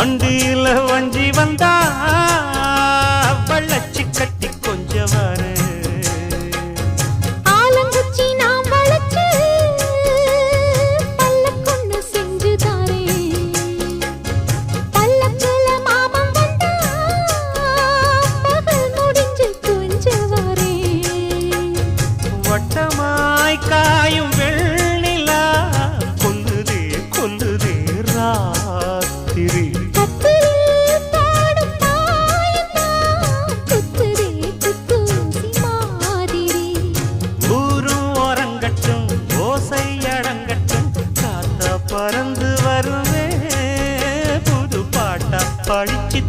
வண்டியில வஞ்சி வந்தா வள்ளச்சி கட்டி கொஞ்சவாரு ஆலங்குச்சி நாம் வளைச்சு பல்லக்கொன்னு செஞ்சுதாரே பல்லக்குல மாமன் வந்தா பகல் முடிஞ்சு கொஞ்சவாரே வட்டமாய் காயும் வெள்ளிலா கொல்லுதே கொல்லுதே ராத்திரி பறந்து வருவே புது பாட்டா படிச்சு